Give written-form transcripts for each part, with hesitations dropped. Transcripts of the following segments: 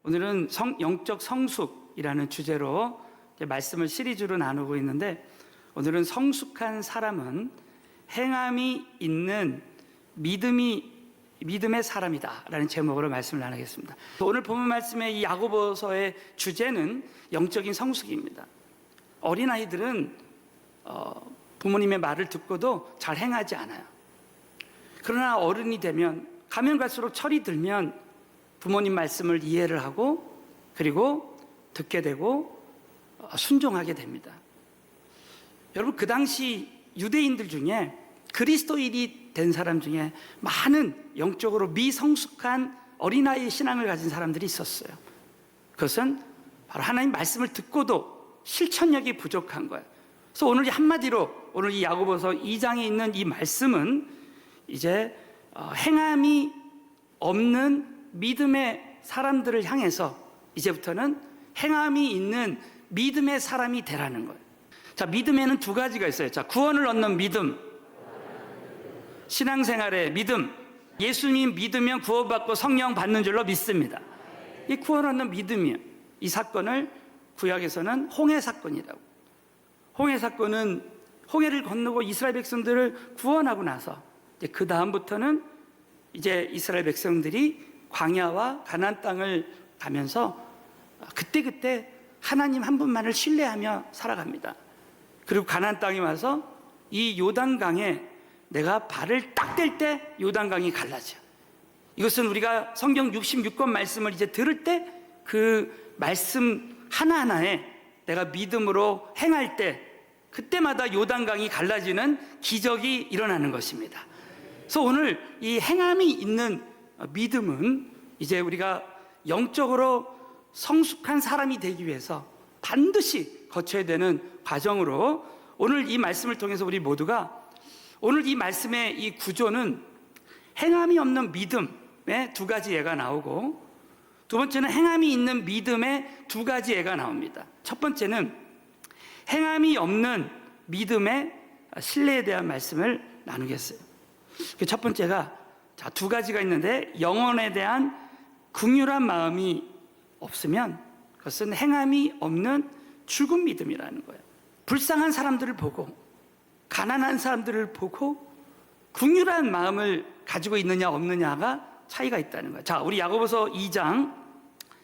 오늘은 영적 성숙이라는 주제로 말씀을 시리즈로 나누고 있는데, 오늘은 성숙한 사람은 행함이 있는 믿음의 사람이다 라는 제목으로 말씀을 나누겠습니다. 오늘 본문 말씀의 이 야고보서의 주제는 영적인 성숙입니다. 어린아이들은 부모님의 말을 듣고도 잘 행하지 않아요. 그러나 어른이 되면, 가면 갈수록 철이 들면 부모님 말씀을 이해를 하고 그리고 듣게 되고 순종하게 됩니다. 여러분, 그 당시 유대인들 중에 그리스도인이 된 사람 중에 많은 영적으로 미성숙한 어린아이의 신앙을 가진 사람들이 있었어요. 그것은 바로 하나님 말씀을 듣고도 실천력이 부족한 거예요. 그래서 오늘 한마디로 오늘 이 야고보서 2장에 있는 이 말씀은 이제 행함이 없는 믿음의 사람들을 향해서 이제부터는 행함이 있는 믿음의 사람이 되라는 거예요. 자, 믿음에는 두 가지가 있어요. 자, 구원을 얻는 믿음, 신앙생활의 믿음. 예수님 믿으면 구원받고 성령 받는 줄로 믿습니다. 이 구원 얻는 믿음이에요. 이 사건을 구약에서는 홍해 사건이라고. 홍해 사건은 홍해를 건너고 이스라엘 백성들을 구원하고 나서 그 다음부터는 이제 이스라엘 백성들이 광야와 가나안 땅을 가면서 그때 하나님 한 분만을 신뢰하며 살아갑니다. 그리고 가나안 땅에 와서 이 요단강에 내가 발을 딱 댈 때 요단강이 갈라져. 이것은 우리가 성경 66권 말씀을 이제 들을 때 그 말씀 하나하나에 내가 믿음으로 행할 때 그때마다 요단강이 갈라지는 기적이 일어나는 것입니다. 그래서 오늘 이 행함이 있는 믿음은 이제 우리가 영적으로 성숙한 사람이 되기 위해서 반드시 거쳐야 되는 과정으로, 오늘 이 말씀을 통해서 우리 모두가 오늘 이 말씀의 이 구조는 행함이 없는 믿음의 두 가지 예가 나오고, 두 번째는 행함이 있는 믿음의 두 가지 예가 나옵니다. 첫 번째는 행함이 없는 믿음의 신뢰에 대한 말씀을 나누겠어요. 첫 번째가 두 가지가 있는데, 영혼에 대한 긍휼한 마음이 없으면 그것은 행함이 없는 죽은 믿음이라는 거예요. 불쌍한 사람들을 보고 가난한 사람들을 보고 긍휼한 마음을 가지고 있느냐 없느냐가 차이가 있다는 거예요. 자, 우리 야고보서 2장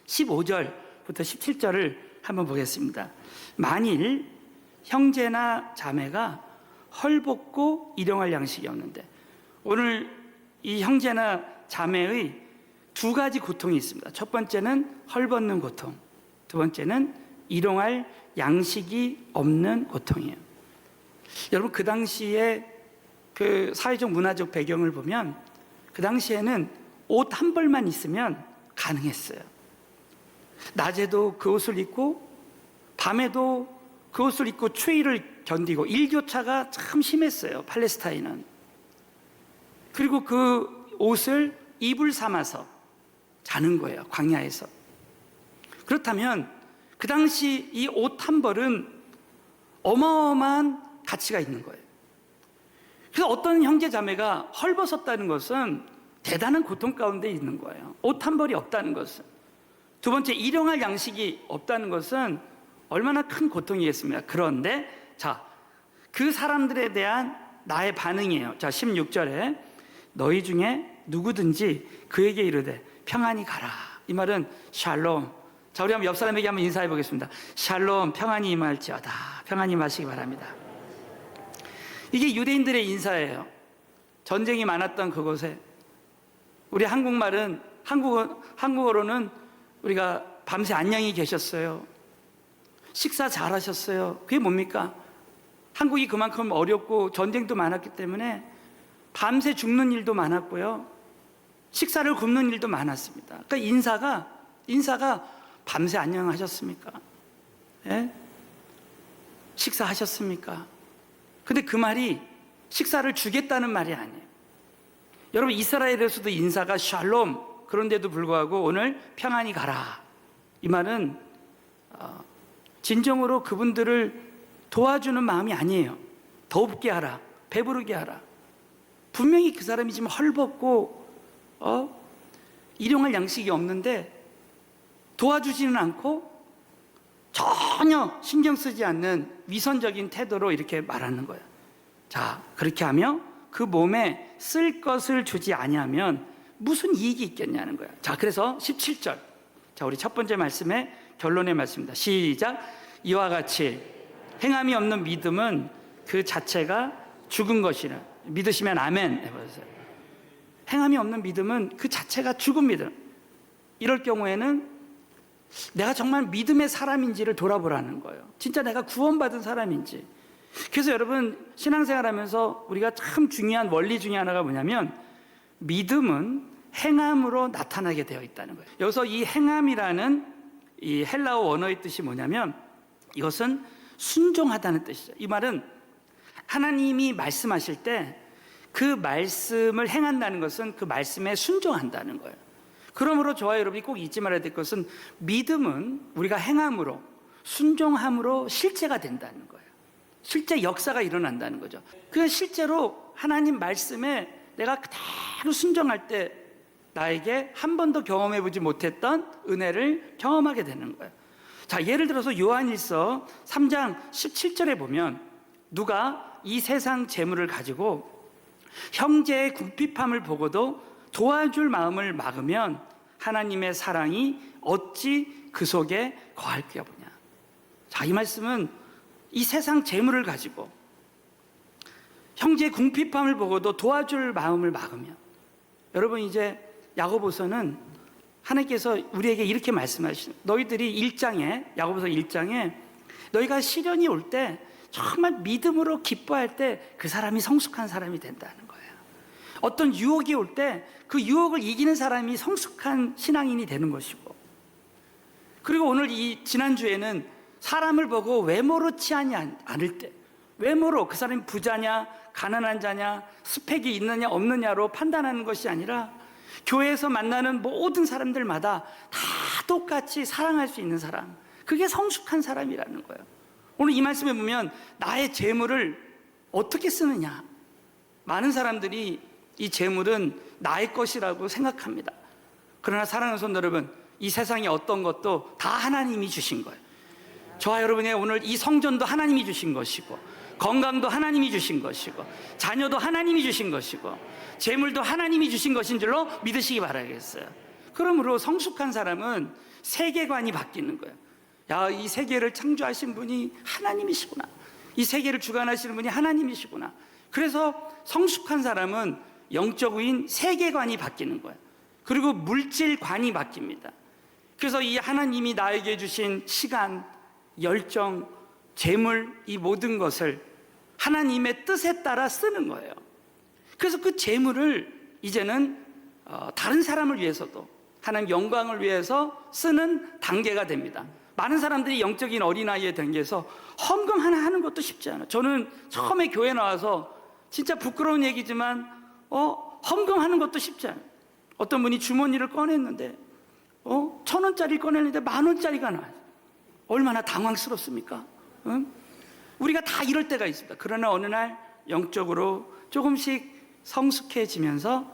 15절부터 17절을 한번 보겠습니다. 만일 형제나 자매가 헐벗고 일용할 양식이 없는데, 오늘 이 형제나 자매의 두 가지 고통이 있습니다. 첫 번째는 헐벗는 고통, 두 번째는 일용할 양식이 없는 고통이에요. 여러분, 그 당시에 그 사회적 문화적 배경을 보면 그 당시에는 옷 한 벌만 있으면 가능했어요. 낮에도 그 옷을 입고 밤에도 그 옷을 입고 추위를 견디고, 일교차가 참 심했어요, 팔레스타인은. 그리고 그 옷을 이불 삼아서 자는 거예요, 광야에서. 그렇다면 그 당시 이 옷 한 벌은 어마어마한 가치가 있는 거예요. 그래서 어떤 형제 자매가 헐벗었다는 것은 대단한 고통 가운데 있는 거예요. 옷 한 벌이 없다는 것은. 두 번째, 일용할 양식이 없다는 것은 얼마나 큰 고통이겠습니까? 그런데 자, 그 사람들에 대한 나의 반응이에요. 자, 16절에 너희 중에 누구든지 그에게 이르되 평안히 가라. 이 말은 샬롬. 자, 우리 한번 옆 사람에게 한번 인사해 보겠습니다. 샬롬, 평안히 임할지어다. 평안히 임하시기 바랍니다. 이게 유대인들의 인사예요. 전쟁이 많았던 그곳에. 우리 한국말은, 한국어로는 우리가 밤새 안녕히 계셨어요, 식사 잘 하셨어요. 그게 뭡니까? 한국이 그만큼 어렵고 전쟁도 많았기 때문에 밤새 죽는 일도 많았고요, 식사를 굶는 일도 많았습니다. 그러니까 인사가 밤새 안녕하셨습니까? 예? 식사하셨습니까? 근데 그 말이 식사를 주겠다는 말이 아니에요. 여러분, 이스라엘에서도 인사가 샬롬, 그런데도 불구하고 오늘 평안히 가라, 이 말은 진정으로 그분들을 도와주는 마음이 아니에요. 더웁게 하라, 배부르게 하라. 분명히 그 사람이 지금 헐벗고 일용할 양식이 없는데 도와주지는 않고 전혀 신경 쓰지 않는 위선적인 태도로 이렇게 말하는 거예요. 자, 그렇게 하며 그 몸에 쓸 것을 주지 아니하면 무슨 이익이 있겠냐는 거예요. 자, 그래서 17절. 자, 우리 첫 번째 말씀의 결론의 말씀입니다. 시작. 이와 같이 행함이 없는 믿음은 그 자체가 죽은 것이라. 믿으시면 아멘 해보세요. 행함이 없는 믿음은 그 자체가 죽은 믿음. 이럴 경우에는 내가 정말 믿음의 사람인지를 돌아보라는 거예요. 진짜 내가 구원받은 사람인지. 그래서 여러분, 신앙생활하면서 우리가 참 중요한 원리 중에 하나가 뭐냐면 믿음은 행함으로 나타나게 되어 있다는 거예요. 여기서 이 행함이라는 이 헬라어 원어의 뜻이 뭐냐면 이것은 순종하다는 뜻이죠. 이 말은 하나님이 말씀하실 때 그 말씀을 행한다는 것은 그 말씀에 순종한다는 거예요. 그러므로 저와 여러분이 꼭 잊지 말아야 될 것은 믿음은 우리가 행함으로, 순종함으로 실제가 된다는 거예요. 실제 역사가 일어난다는 거죠. 그 실제로 하나님 말씀에 내가 그대로 순종할 때 나에게 한 번도 경험해 보지 못했던 은혜를 경험하게 되는 거예요. 자, 예를 들어서 요한일서 3장 17절에 보면 누가 이 세상 재물을 가지고 형제의 궁핍함을 보고도 도와줄 마음을 막으면 하나님의 사랑이 어찌 그 속에 거할 게 없냐. 자, 이 말씀은 이 세상 재물을 가지고 형제의 궁핍함을 보고도 도와줄 마음을 막으면, 여러분 이제 야고보서는 하나님께서 우리에게 이렇게 말씀하시는, 너희들이 1장에, 야고보서 1장에 너희가 시련이 올 때 정말 믿음으로 기뻐할 때 그 사람이 성숙한 사람이 된다는 거예요. 어떤 유혹이 올 때 그 유혹을 이기는 사람이 성숙한 신앙인이 되는 것이고, 그리고 오늘 이 지난주에는 사람을 보고 외모로 취하지 않을 때, 외모로 그 사람이 부자냐 가난한 자냐 스펙이 있느냐 없느냐로 판단하는 것이 아니라 교회에서 만나는 모든 사람들마다 다 똑같이 사랑할 수 있는 사람, 그게 성숙한 사람이라는 거예요. 오늘 이 말씀에 보면 나의 재물을 어떻게 쓰느냐, 많은 사람들이 이 재물은 나의 것이라고 생각합니다. 그러나 사랑하는 성도 여러분, 이 세상에 어떤 것도 다 하나님이 주신 거예요. 저와 여러분의 오늘 이 성전도 하나님이 주신 것이고, 건강도 하나님이 주신 것이고, 자녀도 하나님이 주신 것이고, 재물도 하나님이 주신 것인 줄로 믿으시기 바라겠어요. 그러므로 성숙한 사람은 세계관이 바뀌는 거예요. 야, 이 세계를 창조하신 분이 하나님이시구나, 이 세계를 주관하시는 분이 하나님이시구나. 그래서 성숙한 사람은 영적인 세계관이 바뀌는 거예요. 그리고 물질관이 바뀝니다. 그래서 이 하나님이 나에게 주신 시간, 열정, 재물, 이 모든 것을 하나님의 뜻에 따라 쓰는 거예요. 그래서 그 재물을 이제는 다른 사람을 위해서도 하나님 영광을 위해서 쓰는 단계가 됩니다. 많은 사람들이 영적인 어린아이의 단계에서 헌금 하나 하는 것도 쉽지 않아요. 저는 처음에 교회 나와서 진짜 부끄러운 얘기지만 헌금하는 것도 쉽지 않아요. 어떤 분이 주머니를 꺼냈는데 1,000원짜리 꺼냈는데 10,000원짜리가 나와요. 얼마나 당황스럽습니까? 응? 우리가 다 이럴 때가 있습니다. 그러나 어느 날 영적으로 조금씩 성숙해지면서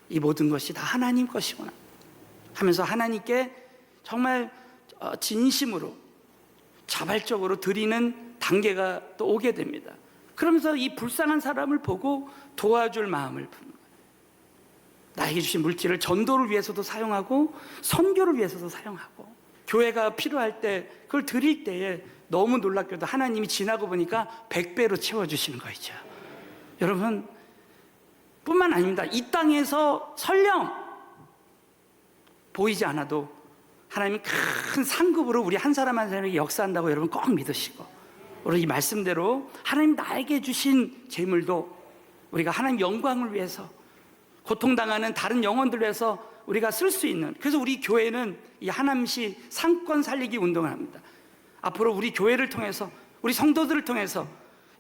이 모든 것이 다 하나님 것이구나 하면서 하나님께 정말 진심으로 자발적으로 드리는 단계가 또 오게 됩니다. 그러면서 이 불쌍한 사람을 보고 도와줄 마음을 푸는 거예요. 나에게 주신 물질을 전도를 위해서도 사용하고 선교를 위해서도 사용하고, 교회가 필요할 때 그걸 드릴 때에 너무 놀랍게도 하나님이 지나고 보니까 100배로 채워주시는 거죠. 여러분, 뿐만 아닙니다. 이 땅에서 설령 보이지 않아도 하나님이 큰 상급으로 우리 한 사람 한 사람에게 역사한다고 여러분 꼭 믿으시고, 우리 이 말씀대로 하나님 나에게 주신 재물도 우리가 하나님 영광을 위해서, 고통당하는 다른 영혼들을 위해서 우리가 쓸 수 있는, 그래서 우리 교회는 이 하남시 상권 살리기 운동을 합니다. 앞으로 우리 교회를 통해서, 우리 성도들을 통해서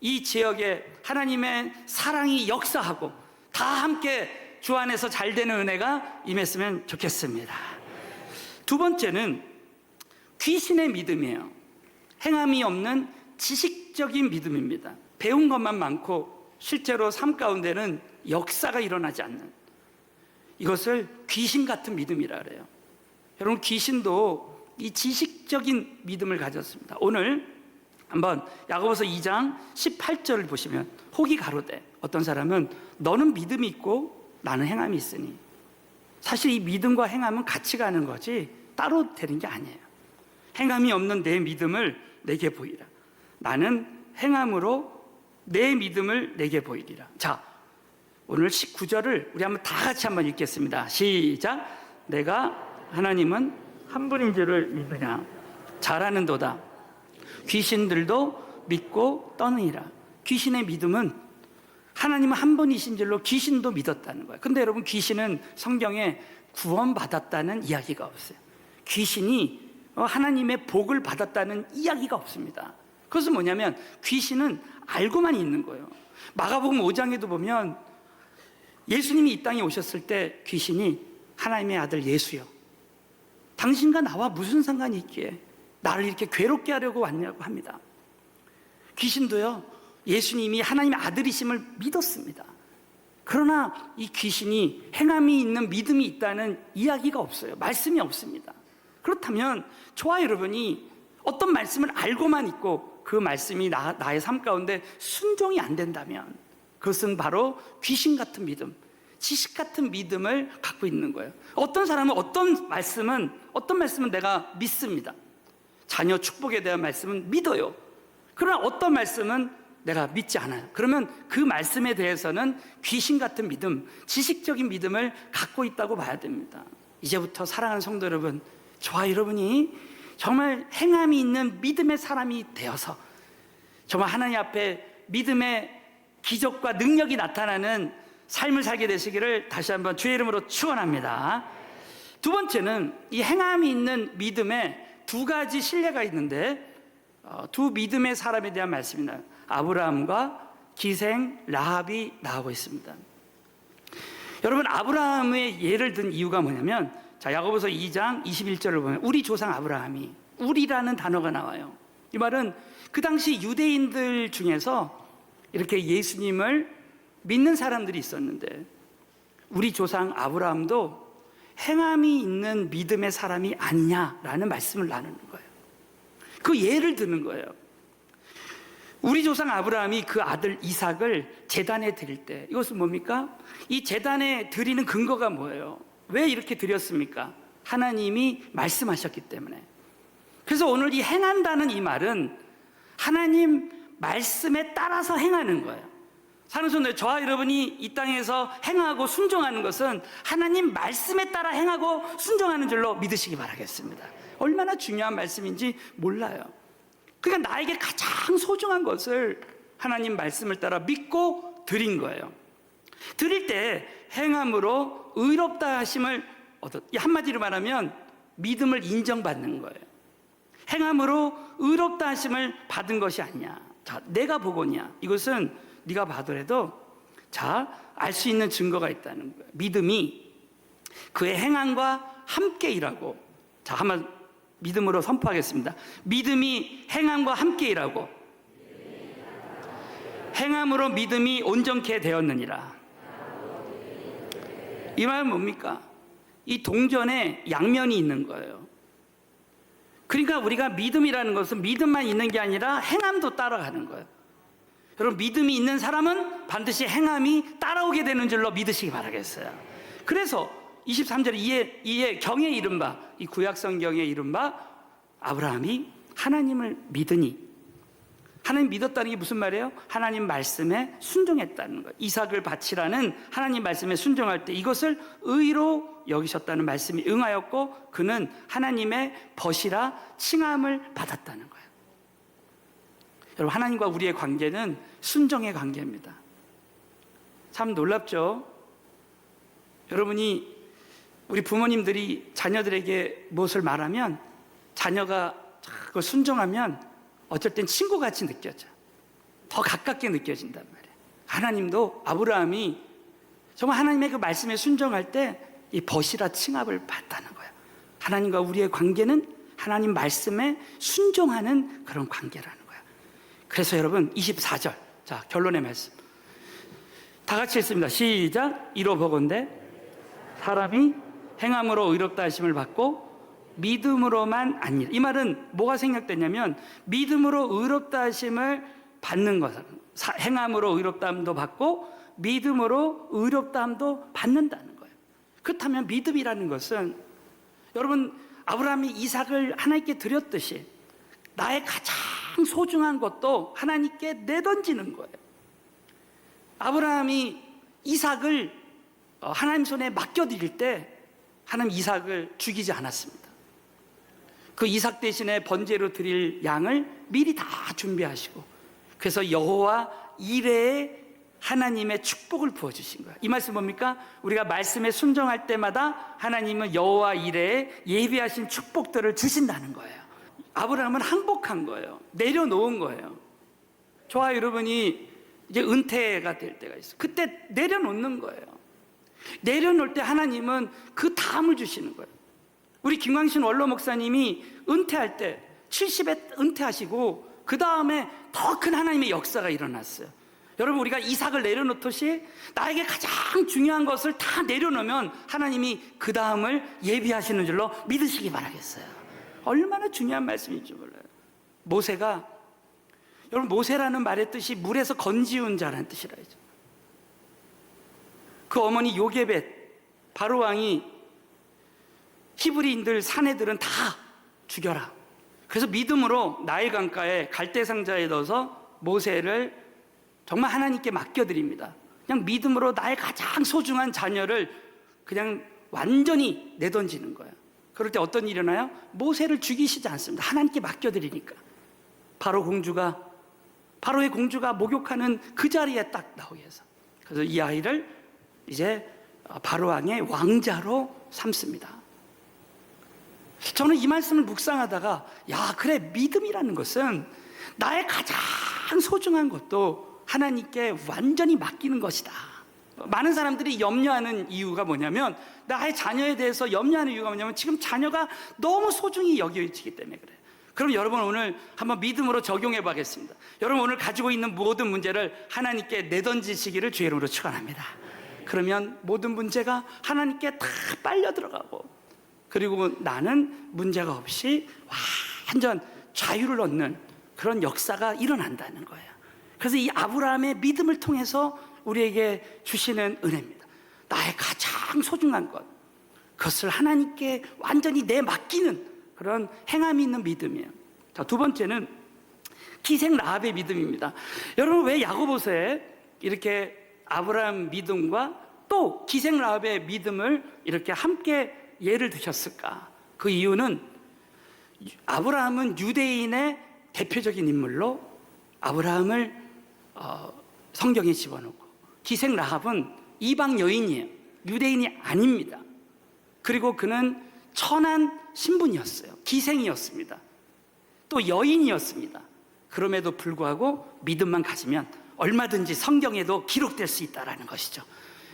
이 지역에 하나님의 사랑이 역사하고 다 함께 주 안에서 잘 되는 은혜가 임했으면 좋겠습니다. 두 번째는 귀신의 믿음이에요. 행함이 없는 지식적인 믿음입니다. 배운 것만 많고 실제로 삶 가운데는 역사가 일어나지 않는, 이것을 귀신 같은 믿음이라 그래요. 여러분, 귀신도 이 지식적인 믿음을 가졌습니다. 오늘 한번 야고보서 2장 18절을 보시면 혹이 가로되 어떤 사람은 너는 믿음이 있고 나는 행함이 있으니. 사실 이 믿음과 행함은 같이 가는 거지 따로 되는 게 아니에요. 행함이 없는 내 믿음을 내게 보이라. 나는 행함으로 내 믿음을 내게 보이리라. 자, 오늘 19절을 우리 한번 다 같이 한번 읽겠습니다. 시작. 내가 하나님은 한 분인 줄을 믿느냐. 잘하는도다. 귀신들도 믿고 떠느니라. 귀신의 믿음은 하나님은 한 분이신 줄로 귀신도 믿었다는 거예요. 근데 여러분, 귀신은 성경에 구원받았다는 이야기가 없어요. 귀신이 하나님의 복을 받았다는 이야기가 없습니다. 그것은 뭐냐면 귀신은 알고만 있는 거예요. 마가복음 5장에도 보면 예수님이 이 땅에 오셨을 때 귀신이 하나님의 아들 예수여, 당신과 나와 무슨 상관이 있기에 나를 이렇게 괴롭게 하려고 왔냐고 합니다. 귀신도요, 예수님이 하나님의 아들이심을 믿었습니다. 그러나 이 귀신이 행함이 있는 믿음이 있다는 이야기가 없어요. 말씀이 없습니다. 그렇다면 저와 여러분이 어떤 말씀을 알고만 있고 그 말씀이 나의 삶 가운데 순종이 안 된다면 그것은 바로 귀신 같은 믿음, 지식 같은 믿음을 갖고 있는 거예요. 어떤 사람은 어떤 말씀은 내가 믿습니다. 자녀 축복에 대한 말씀은 믿어요. 그러나 어떤 말씀은 내가 믿지 않아요. 그러면 그 말씀에 대해서는 귀신 같은 믿음, 지식적인 믿음을 갖고 있다고 봐야 됩니다. 이제부터 사랑하는 성도 여러분, 저와 여러분이 정말 행함이 있는 믿음의 사람이 되어서 정말 하나님 앞에 믿음의 기적과 능력이 나타나는 삶을 살게 되시기를 다시 한번 주의 이름으로 축원합니다. 두 번째는 이 행함이 있는 믿음에 두 가지 신뢰가 있는데 두 믿음의 사람에 대한 말씀입니다. 아브라함과 기생 라합이 나오고 있습니다. 여러분, 아브라함의 예를 든 이유가 뭐냐면, 자, 야고보서 2장 21절을 보면 우리 조상 아브라함이, 우리라는 단어가 나와요. 이 말은 그 당시 유대인들 중에서 이렇게 예수님을 믿는 사람들이 있었는데 우리 조상 아브라함도 행함이 있는 믿음의 사람이 아니냐라는 말씀을 나누는 거예요. 그 예를 드는 거예요. 우리 조상 아브라함이 그 아들 이삭을 제단에 드릴 때, 이것은 뭡니까? 이 제단에 드리는 근거가 뭐예요? 왜 이렇게 드렸습니까? 하나님이 말씀하셨기 때문에. 그래서 오늘 이 행한다는 이 말은 하나님 말씀에 따라서 행하는 거예요. 사는 손들, 저와 여러분이 이 땅에서 행하고 순종하는 것은 하나님 말씀에 따라 행하고 순종하는 줄로 믿으시기 바라겠습니다. 얼마나 중요한 말씀인지 몰라요. 그러니까 나에게 가장 소중한 것을 하나님 말씀을 따라 믿고 드린 거예요. 드릴 때 행함으로 의롭다 하심을 한마디로 말하면 믿음을 인정받는 거예요. 행함으로 의롭다 하심을 받은 것이 아니냐. 자, 내가 보거냐. 이것은 네가 봐더라도 알 수 있는 증거가 있다는 거예요. 믿음이 그의 행함과 함께 일하고, 자, 한번 믿음으로 선포하겠습니다. 믿음이 행함과 함께 일하고 행함으로 믿음이 온전케 되었느니라. 이 말은 뭡니까? 이 동전에 양면이 있는 거예요. 그러니까 우리가 믿음이라는 것은 믿음만 있는 게 아니라 행함도 따라가는 거예요. 여러분, 믿음이 있는 사람은 반드시 행함이 따라오게 되는 줄로 믿으시기 바라겠어요. 그래서 23절에 이에 경에 이른바, 이 구약성경에 이른바 아브라함이 하나님을 믿으니, 하나님 믿었다는 게 무슨 말이에요? 하나님 말씀에 순종했다는 거예요. 이삭을 바치라는 하나님 말씀에 순종할 때 이것을 의로 여기셨다는 말씀이 응하였고 그는 하나님의 벗이라 칭함을 받았다는 거예요. 여러분, 하나님과 우리의 관계는 순종의 관계입니다. 참 놀랍죠? 여러분이, 우리 부모님들이 자녀들에게 무엇을 말하면 자녀가 그걸 순종하면 어쩔 땐 친구같이 느껴져. 더 가깝게 느껴진단 말이에요. 하나님도 아브라함이 정말 하나님의 그 말씀에 순종할 때 이 벗이라 칭함을 받다는 거예요. 하나님과 우리의 관계는 하나님 말씀에 순종하는 그런 관계라는 거예요. 그래서 여러분, 24절, 자, 결론의 말씀 다 같이 읽습니다. 시작. 이로 보건대 사람이 행함으로 의롭다 하심을 받고 믿음으로만 아니라. 이 말은 뭐가 생략됐냐면 믿음으로 의롭다 하심을 받는 것, 행함으로 의롭다함도 받고 믿음으로 의롭다함도 받는다는 거예요. 그렇다면 믿음이라는 것은 여러분 아브라함이 이삭을 하나님께 드렸듯이 나의 가장 소중한 것도 하나님께 내던지는 거예요. 아브라함이 이삭을 하나님 손에 맡겨드릴 때 하나님 이삭을 죽이지 않았습니다. 그 이삭 대신에 번제로 드릴 양을 미리 다 준비하시고 그래서 여호와 이레의 하나님의 축복을 부어주신 거예요. 이 말씀 뭡니까? 우리가 말씀에 순종할 때마다 하나님은 여호와 이레의 예비하신 축복들을 주신다는 거예요. 아브라함은 항복한 거예요. 내려놓은 거예요. 저와 여러분이 이제 은퇴가 될 때가 있어요. 그때 내려놓는 거예요. 내려놓을 때 하나님은 그 다음을 주시는 거예요. 우리 김광신 원로 목사님이 은퇴할 때 70에 은퇴하시고 그 다음에 더 큰 하나님의 역사가 일어났어요. 여러분 우리가 이삭을 내려놓듯이 나에게 가장 중요한 것을 다 내려놓으면 하나님이 그 다음을 예비하시는 줄로 믿으시기 바라겠어요. 얼마나 중요한 말씀인지 몰라요. 모세가, 여러분 모세라는 말의 뜻이 물에서 건지운 자라는 뜻이라 하죠. 그 어머니 요게벳 바로 왕이 히브리인들 사내들은 다 죽여라. 그래서 믿음으로 나일 강가에 갈대 상자에 넣어서 모세를 정말 하나님께 맡겨드립니다. 그냥 믿음으로 나의 가장 소중한 자녀를 그냥 완전히 내던지는 거예요. 그럴 때 어떤 일이 일어나요? 모세를 죽이시지 않습니다. 하나님께 맡겨드리니까. 바로의 공주가 목욕하는 그 자리에 딱 나오게 해서 그래서 이 아이를 이제 바로 왕의 왕자로 삼습니다. 저는 이 말씀을 묵상하다가 야 그래 믿음이라는 것은 나의 가장 소중한 것도 하나님께 완전히 맡기는 것이다. 많은 사람들이 염려하는 이유가 뭐냐면 나의 자녀에 대해서 염려하는 이유가 뭐냐면 지금 자녀가 너무 소중히 여겨지기 때문에 그래요. 그럼 여러분 오늘 한번 믿음으로 적용해 보겠습니다. 여러분 오늘 가지고 있는 모든 문제를 하나님께 내던지시기를 주의 이름으로 축원합니다. 그러면 모든 문제가 하나님께 다 빨려 들어가고 그리고 나는 문제가 없이 완전 자유를 얻는 그런 역사가 일어난다는 거예요. 그래서 이 아브라함의 믿음을 통해서 우리에게 주시는 은혜입니다. 나의 가장 소중한 것, 그것을 하나님께 완전히 내맡기는 그런 행함이 있는 믿음이에요. 자, 두 번째는 기생 라합의 믿음입니다. 여러분 왜 야고보서에 이렇게 아브라함 믿음과 또 기생 라합의 믿음을 이렇게 함께 예를 드셨을까? 그 이유는 아브라함은 유대인의 대표적인 인물로 아브라함을 성경에 집어넣고 기생 라합은 이방 여인이에요. 유대인이 아닙니다. 그리고 그는 천한 신분이었어요. 기생이었습니다. 또 여인이었습니다. 그럼에도 불구하고 믿음만 가지면 얼마든지 성경에도 기록될 수 있다는 것이죠.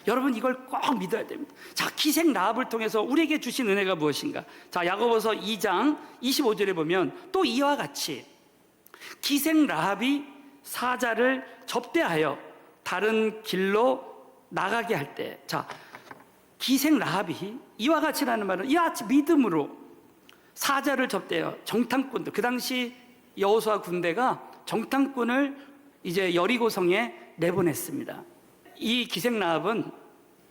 여러분 이걸 꼭 믿어야 됩니다. 자, 기생 라합을 통해서 우리에게 주신 은혜가 무엇인가? 자, 야고보서 2장 25절에 보면 또 이와 같이 기생 라합이 사자를 접대하여 다른 길로 나가게 할 때, 자, 기생 라합이 이와 같이라는 말은 이와 같이 믿음으로 사자를 접대하여 정탐꾼들, 그 당시 여호수아 군대가 정탐꾼을 이제 여리고성에 내보냈습니다. 이 기생 라합은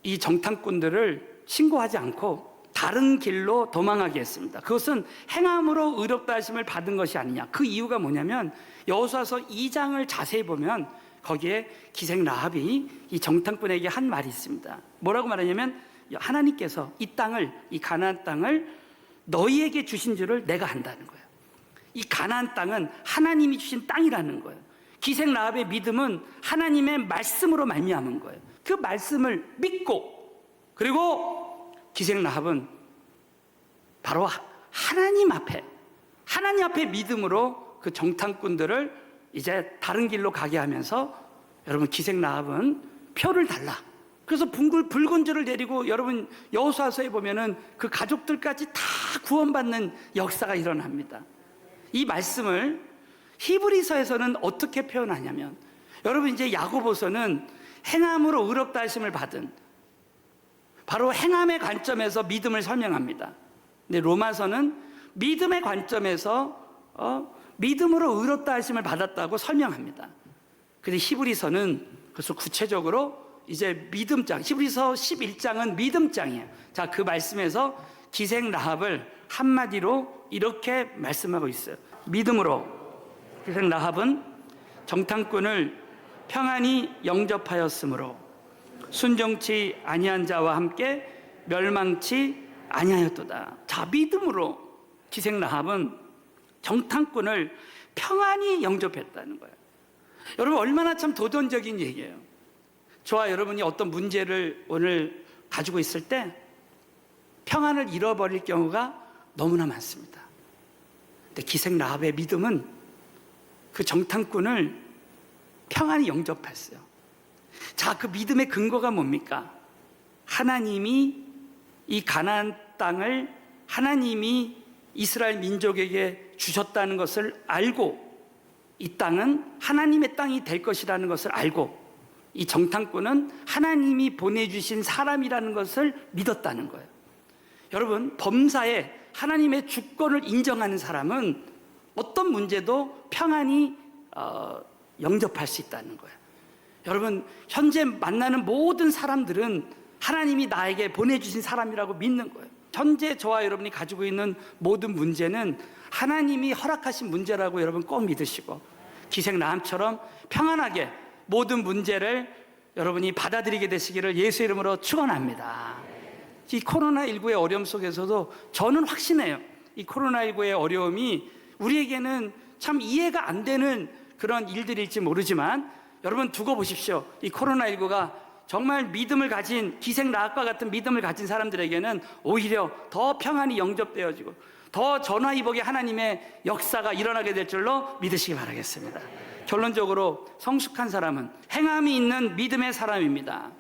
이 정탐꾼들을 신고하지 않고 다른 길로 도망하게 했습니다. 그것은 행함으로 의롭다 하심을 받은 것이 아니냐. 그 이유가 뭐냐면 여호수아서 2장을 자세히 보면 거기에 기생 라합이 이 정탐꾼에게 한 말이 있습니다. 뭐라고 말하냐면 하나님께서 이 땅을, 이 가나안 땅을 너희에게 주신 줄을 내가 안다는 거예요. 이 가나안 땅은 하나님이 주신 땅이라는 거예요. 기생 라합의 믿음은 하나님의 말씀으로 말미암은 거예요. 그 말씀을 믿고, 그리고 기생 라합은 바로 하나님 앞에 믿음으로 그 정탐꾼들을 이제 다른 길로 가게 하면서, 여러분 기생 라합은 표를 달라. 그래서 붉은 줄을 내리고, 여러분 여호수아서에 보면은 그 가족들까지 다 구원받는 역사가 일어납니다. 이 말씀을 히브리서에서는 어떻게 표현하냐면, 여러분 이제 야고보서는 행함으로 의롭다 하심을 받은, 바로 행함의 관점에서 믿음을 설명합니다. 근데 로마서는 믿음의 관점에서 믿음으로 의롭다 하심을 받았다고 설명합니다. 근데 히브리서는 그래서 구체적으로 이제 믿음장, 히브리서 11장은 믿음장이에요. 자, 그 말씀에서 기생 라합을 한마디로 이렇게 말씀하고 있어요. 믿음으로 기생 라합은 정탐꾼을 평안히 영접하였으므로 순종치 아니한 자와 함께 멸망치 아니하였도다. 자, 믿음으로 기생 라합은 정탐꾼을 평안히 영접했다는 거예요. 여러분, 얼마나 참 도전적인 얘기예요. 저와 여러분이 어떤 문제를 오늘 가지고 있을 때 평안을 잃어버릴 경우가 너무나 많습니다. 근데 기생 라합의 믿음은 그 정탐꾼을 평안히 영접했어요. 자, 그 믿음의 근거가 뭡니까? 하나님이 이 가나안 땅을 하나님이 이스라엘 민족에게 주셨다는 것을 알고, 이 땅은 하나님의 땅이 될 것이라는 것을 알고, 이 정탐꾼은 하나님이 보내주신 사람이라는 것을 믿었다는 거예요. 여러분, 범사에 하나님의 주권을 인정하는 사람은 어떤 문제도 평안히 영접할 수 있다는 거예요. 여러분, 현재 만나는 모든 사람들은 하나님이 나에게 보내주신 사람이라고 믿는 거예요. 현재 저와 여러분이 가지고 있는 모든 문제는 하나님이 허락하신 문제라고 여러분 꼭 믿으시고, 기생 라합처럼 평안하게 모든 문제를 여러분이 받아들이게 되시기를 예수 이름으로 축원합니다. 이 코로나19의 어려움 속에서도 저는 확신해요. 이 코로나19의 어려움이 우리에게는 참 이해가 안 되는 그런 일들일지 모르지만, 여러분 두고 보십시오. 이 코로나19가 정말 믿음을 가진, 기생 라합과 같은 믿음을 가진 사람들에게는 오히려 더 평안히 영접되어지고 더 전화위복의 하나님의 역사가 일어나게 될 줄로 믿으시기 바라겠습니다. 결론적으로 성숙한 사람은 행함이 있는 믿음의 사람입니다.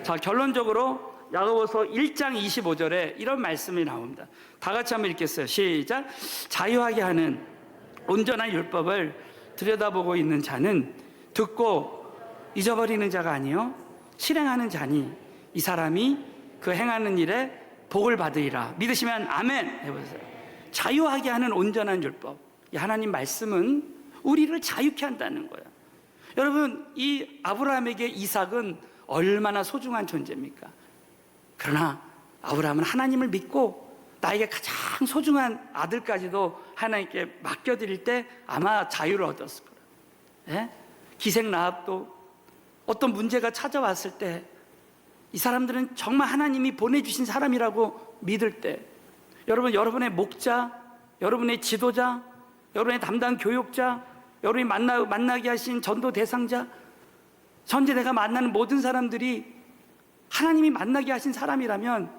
자, 결론적으로 야고보서 1장 25절에 이런 말씀이 나옵니다. 다 같이 한번 읽겠어요. 시작. 자유하게 하는 온전한 율법을 들여다보고 있는 자는 듣고 잊어버리는 자가 아니요 실행하는 자니 이 사람이 그 행하는 일에 복을 받으리라. 믿으시면 아멘 해보세요. 자유하게 하는 온전한 율법. 이 하나님 말씀은 우리를 자유케 한다는 거예요. 여러분, 이 아브라함에게 이삭은 얼마나 소중한 존재입니까? 그러나 아브라함은 하나님을 믿고 나에게 가장 소중한 아들까지도 하나님께 맡겨드릴 때 아마 자유를 얻었을 거예요. 예? 기생 라합도 어떤 문제가 찾아왔을 때 이 사람들은 정말 하나님이 보내주신 사람이라고 믿을 때, 여러분, 여러분의 목자, 여러분의 지도자, 여러분의 담당 교육자, 여러분이 만나게 하신 전도 대상자, 현재 내가 만나는 모든 사람들이 하나님이 만나게 하신 사람이라면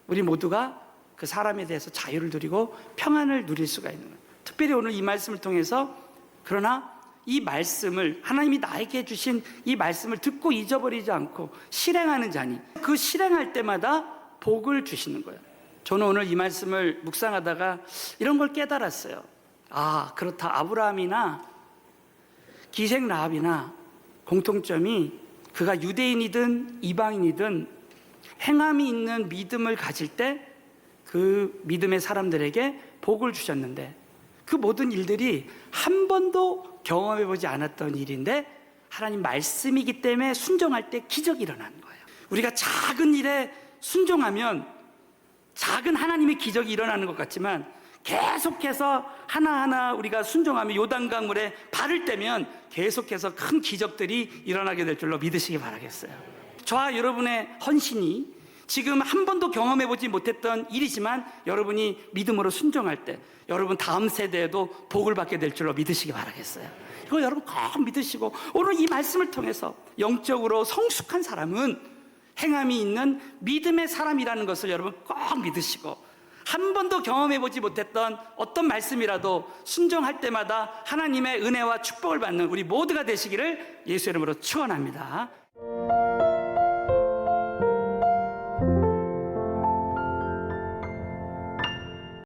우리 모두가 그 사람에 대해서 자유를 누리고 평안을 누릴 수가 있는 거예요. 특별히 오늘 이 말씀을 통해서, 그러나 이 말씀을, 하나님이 나에게 주신 이 말씀을 듣고 잊어버리지 않고 실행하는 자니 그 실행할 때마다 복을 주시는 거예요. 저는 오늘 이 말씀을 묵상하다가 이런 걸 깨달았어요. 아, 그렇다. 아브라함이나 기생 라합이나 공통점이 그가 유대인이든 이방인이든 행함이 있는 믿음을 가질 때 그 믿음의 사람들에게 복을 주셨는데, 그 모든 일들이 한 번도 경험해보지 않았던 일인데 하나님 말씀이기 때문에 순종할 때 기적이 일어나는 거예요. 우리가 작은 일에 순종하면 작은 하나님의 기적이 일어나는 것 같지만, 계속해서 하나하나 우리가 순종하며 요단강물에 발을 떼면 계속해서 큰 기적들이 일어나게 될 줄로 믿으시기 바라겠어요. 저와 여러분의 헌신이 지금 한 번도 경험해보지 못했던 일이지만 여러분이 믿음으로 순종할 때 여러분 다음 세대에도 복을 받게 될 줄로 믿으시기 바라겠어요. 이거 여러분 꼭 믿으시고, 오늘 이 말씀을 통해서 영적으로 성숙한 사람은 행함이 있는 믿음의 사람이라는 것을 여러분 꼭 믿으시고, 한 번도 경험해보지 못했던 어떤 말씀이라도 순종할 때마다 하나님의 은혜와 축복을 받는 우리 모두가 되시기를 예수 이름으로 축원합니다.